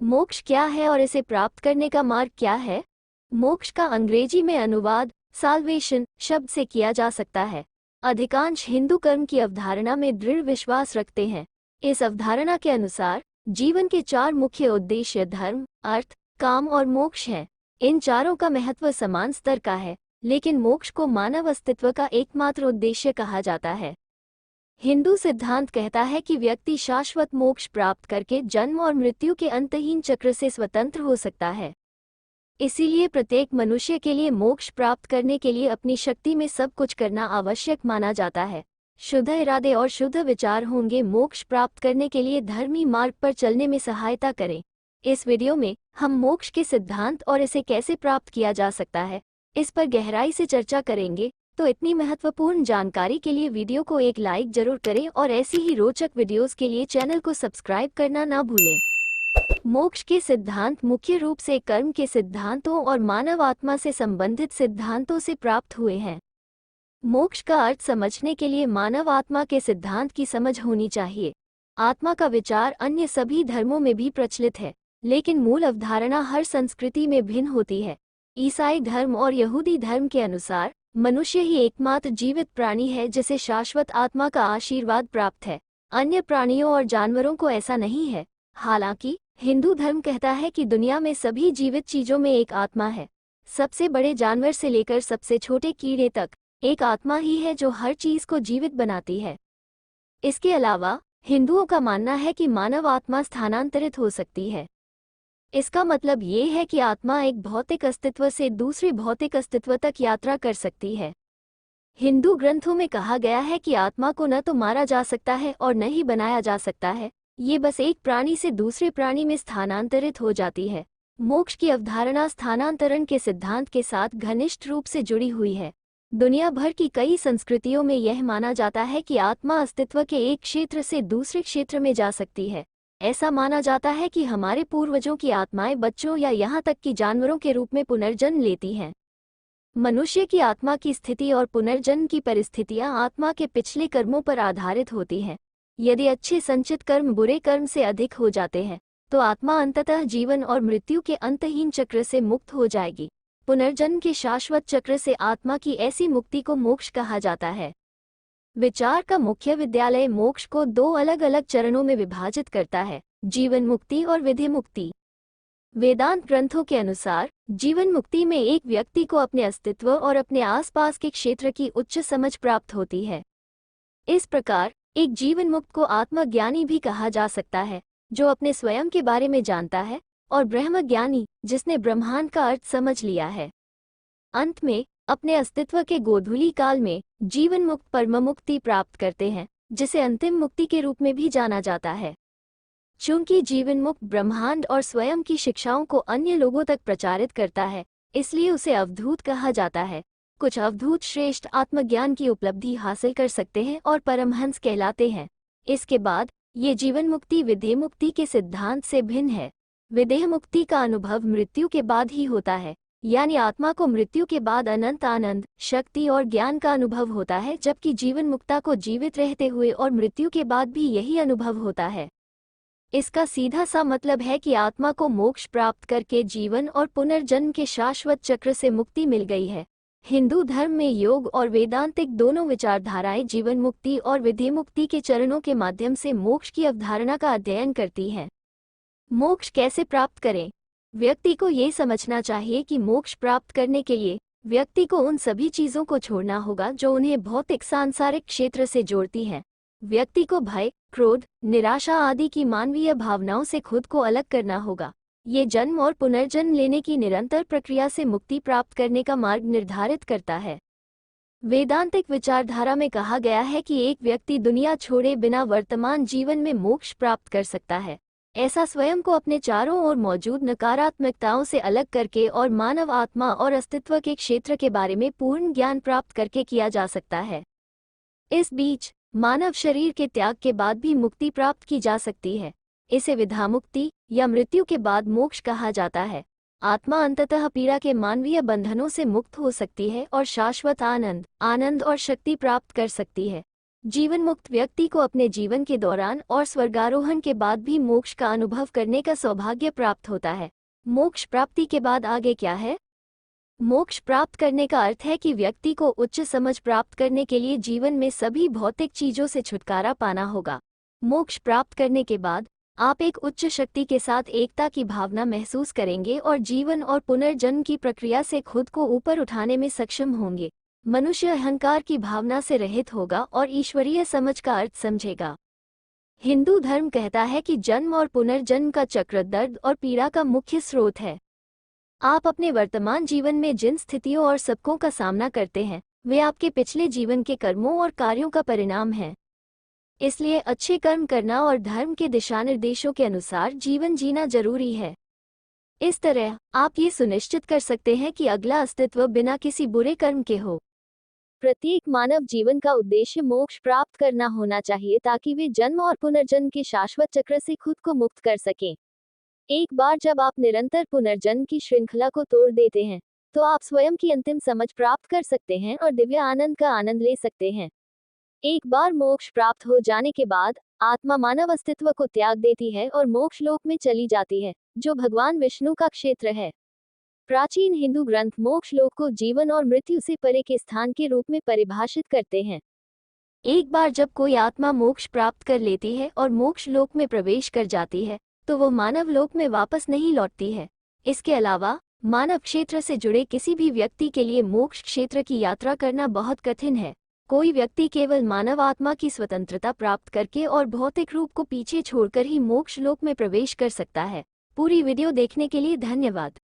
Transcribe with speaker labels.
Speaker 1: मोक्ष क्या है और इसे प्राप्त करने का मार्ग क्या है? मोक्ष का अंग्रेजी में अनुवाद साल्वेशन शब्द से किया जा सकता है। अधिकांश हिंदू कर्म की अवधारणा में दृढ़ विश्वास रखते हैं। इस अवधारणा के अनुसार जीवन के 4 मुख्य उद्देश्य धर्म, अर्थ, काम और मोक्ष हैं। इन चारों का महत्व समान स्तर का है, लेकिन मोक्ष को मानव अस्तित्व का एकमात्र उद्देश्य कहा जाता है। हिंदू सिद्धांत कहता है कि व्यक्ति शाश्वत मोक्ष प्राप्त करके जन्म और मृत्यु के अंतहीन चक्र से स्वतंत्र हो सकता है। इसीलिए प्रत्येक मनुष्य के लिए मोक्ष प्राप्त करने के लिए अपनी शक्ति में सब कुछ करना आवश्यक माना जाता है। शुद्ध इरादे और शुद्ध विचार होंगे मोक्ष प्राप्त करने के लिए धर्मी मार्ग पर चलने में सहायता करें। इस वीडियो में हम मोक्ष के सिद्धांत और इसे कैसे प्राप्त किया जा सकता है, इस पर गहराई से चर्चा करेंगे। तो इतनी महत्वपूर्ण जानकारी के लिए वीडियो को एक लाइक जरूर करें और ऐसी ही रोचक वीडियोस के लिए चैनल को सब्सक्राइब करना ना भूलें। मोक्ष के सिद्धांत मुख्य रूप से कर्म के सिद्धांतों और मानव आत्मा से संबंधित सिद्धांतों से प्राप्त हुए हैं। मोक्ष का अर्थ समझने के लिए मानव आत्मा के सिद्धांत की समझ होनी चाहिए। आत्मा का विचार अन्य सभी धर्मों में भी प्रचलित है, लेकिन मूल अवधारणा हर संस्कृति में भिन्न होती है। ईसाई धर्म और यहूदी धर्म के अनुसार मनुष्य ही एकमात्र जीवित प्राणी है जिसे शाश्वत आत्मा का आशीर्वाद प्राप्त है। अन्य प्राणियों और जानवरों को ऐसा नहीं है। हालांकि हिंदू धर्म कहता है कि दुनिया में सभी जीवित चीजों में एक आत्मा है। सबसे बड़े जानवर से लेकर सबसे छोटे कीड़े तक एक आत्मा ही है जो हर चीज को जीवित बनाती है। इसके अलावा हिंदुओं का मानना है कि मानव आत्मा स्थानांतरित हो सकती है। इसका मतलब ये है कि आत्मा एक भौतिक अस्तित्व से दूसरे भौतिक अस्तित्व तक यात्रा कर सकती है। हिंदू ग्रंथों में कहा गया है कि आत्मा को न तो मारा जा सकता है और न ही बनाया जा सकता है, ये बस एक प्राणी से दूसरे प्राणी में स्थानांतरित हो जाती है। मोक्ष की अवधारणा स्थानांतरण के सिद्धांत के साथ घनिष्ठ रूप से जुड़ी हुई है। दुनिया भर की कई संस्कृतियों में यह माना जाता है कि आत्मा अस्तित्व के एक क्षेत्र से दूसरे क्षेत्र में जा सकती है। ऐसा माना जाता है कि हमारे पूर्वजों की आत्माएं बच्चों या यहाँ तक कि जानवरों के रूप में पुनर्जन्म लेती हैं। मनुष्य की आत्मा की स्थिति और पुनर्जन्म की परिस्थितियां आत्मा के पिछले कर्मों पर आधारित होती हैं। यदि अच्छे संचित कर्म बुरे कर्म से अधिक हो जाते हैं, तो आत्मा अंततः जीवन और मृत्यु के अंतहीन चक्र से मुक्त हो जाएगी। पुनर्जन्म के शाश्वत चक्र से आत्मा की ऐसी मुक्ति को मोक्ष कहा जाता है। विचार का मुख्य विद्यालय मोक्ष को 2 अलग अलग चरणों में विभाजित करता है, जीवन मुक्ति और विधि मुक्ति। वेदांत ग्रंथों के अनुसार जीवन मुक्ति में एक व्यक्ति को अपने अस्तित्व और अपने आसपास के क्षेत्र की उच्च समझ प्राप्त होती है। इस प्रकार एक जीवन मुक्त को आत्मज्ञानी भी कहा जा सकता है, जो अपने स्वयं के बारे में जानता है, और ब्रह्मज्ञानी, जिसने ब्रह्मांड का अर्थ समझ लिया है। अंत में अपने अस्तित्व के गोधूली काल में जीवन मुक्त परम मुक्ति प्राप्त करते हैं, जिसे अंतिम मुक्ति के रूप में भी जाना जाता है। चूंकि जीवन मुक्त ब्रह्मांड और स्वयं की शिक्षाओं को अन्य लोगों तक प्रचारित करता है, इसलिए उसे अवधूत कहा जाता है। कुछ अवधूत श्रेष्ठ आत्मज्ञान की उपलब्धि हासिल कर सकते हैं और परमहंस कहलाते हैं। इसके बाद ये जीवन मुक्ति विदेह मुक्ति के सिद्धांत से भिन्न है। विदेह मुक्ति का अनुभव मृत्यु के बाद ही होता है, यानी आत्मा को मृत्यु के बाद अनंत आनंद, शक्ति और ज्ञान का अनुभव होता है, जबकि जीवन मुक्ता को जीवित रहते हुए और मृत्यु के बाद भी यही अनुभव होता है। इसका सीधा सा मतलब है कि आत्मा को मोक्ष प्राप्त करके जीवन और पुनर्जन्म के शाश्वत चक्र से मुक्ति मिल गई है। हिंदू धर्म में योग और वेदांतिक दोनों विचारधाराएं जीवन मुक्ति और विधि मुक्ति के चरणों के माध्यम से मोक्ष की अवधारणा का अध्ययन करती हैं। मोक्ष कैसे प्राप्त करें? व्यक्ति को ये समझना चाहिए कि मोक्ष प्राप्त करने के लिए व्यक्ति को उन सभी चीजों को छोड़ना होगा जो उन्हें भौतिक सांसारिक क्षेत्र से जोड़ती हैं। व्यक्ति को भय, क्रोध, निराशा आदि की मानवीय भावनाओं से खुद को अलग करना होगा। ये जन्म और पुनर्जन्म लेने की निरंतर प्रक्रिया से मुक्ति प्राप्त करने का मार्ग निर्धारित करता है। वेदांतिक विचारधारा में कहा गया है कि एक व्यक्ति दुनिया छोड़े बिना वर्तमान जीवन में मोक्ष प्राप्त कर सकता है। ऐसा स्वयं को अपने चारों ओर मौजूद नकारात्मकताओं से अलग करके और मानव आत्मा और अस्तित्व के क्षेत्र के बारे में पूर्ण ज्ञान प्राप्त करके किया जा सकता है। इस बीच मानव शरीर के त्याग के बाद भी मुक्ति प्राप्त की जा सकती है। इसे विधा मुक्ति या मृत्यु के बाद मोक्ष कहा जाता है। आत्मा अंततः पीड़ा के मानवीय बंधनों से मुक्त हो सकती है और शाश्वत आनंद और शक्ति प्राप्त कर सकती है। जीवन मुक्त व्यक्ति को अपने जीवन के दौरान और स्वर्गारोहण के बाद भी मोक्ष का अनुभव करने का सौभाग्य प्राप्त होता है। मोक्ष प्राप्ति के बाद आगे क्या है? मोक्ष प्राप्त करने का अर्थ है कि व्यक्ति को उच्च समझ प्राप्त करने के लिए जीवन में सभी भौतिक चीजों से छुटकारा पाना होगा। मोक्ष प्राप्त करने के बाद आप एक उच्च शक्ति के साथ एकता की भावना महसूस करेंगे और जीवन और पुनर्जन्म की प्रक्रिया से खुद को ऊपर उठाने में सक्षम होंगे। मनुष्य अहंकार की भावना से रहित होगा और ईश्वरीय समझ का अर्थ समझेगा। हिंदू धर्म कहता है कि जन्म और पुनर्जन्म का चक्र दर्द और पीड़ा का मुख्य स्रोत है। आप अपने वर्तमान जीवन में जिन स्थितियों और सबकों का सामना करते हैं, वे आपके पिछले जीवन के कर्मों और कार्यों का परिणाम हैं। इसलिए अच्छे कर्म करना और धर्म के दिशानिर्देशों के अनुसार जीवन जीना जरूरी है। इस तरह आप ये सुनिश्चित कर सकते हैं कि अगला अस्तित्व बिना किसी बुरे कर्म के हो। प्रत्येक मानव जीवन का उद्देश्य मोक्ष प्राप्त करना होना चाहिए ताकि वे जन्म और पुनर्जन्म के शाश्वत चक्र से खुद को मुक्त कर सकें। एक बार जब आप निरंतर पुनर्जन्म की श्रृंखला को तोड़ देते हैं, तो आप स्वयं की अंतिम समझ प्राप्त कर सकते हैं और दिव्य आनंद का आनंद ले सकते हैं। एक बार मोक्ष प्राप्त हो जाने के बाद आत्मा मानव अस्तित्व को त्याग देती है और मोक्ष लोक में चली जाती है, जो भगवान विष्णु का क्षेत्र है। प्राचीन हिंदू ग्रंथ मोक्ष लोक को जीवन और मृत्यु से परे के स्थान के रूप में परिभाषित करते हैं। एक बार जब कोई आत्मा मोक्ष प्राप्त कर लेती है और मोक्ष लोक में प्रवेश कर जाती है, तो वो मानव लोक में वापस नहीं लौटती है। इसके अलावा मानव क्षेत्र से जुड़े किसी भी व्यक्ति के लिए मोक्ष क्षेत्र की यात्रा करना बहुत कठिन है। कोई व्यक्ति केवल मानव आत्मा की स्वतंत्रता प्राप्त करके और भौतिक रूप को पीछे छोड़कर ही मोक्ष लोक में प्रवेश कर सकता है। पूरी वीडियो देखने के लिए धन्यवाद।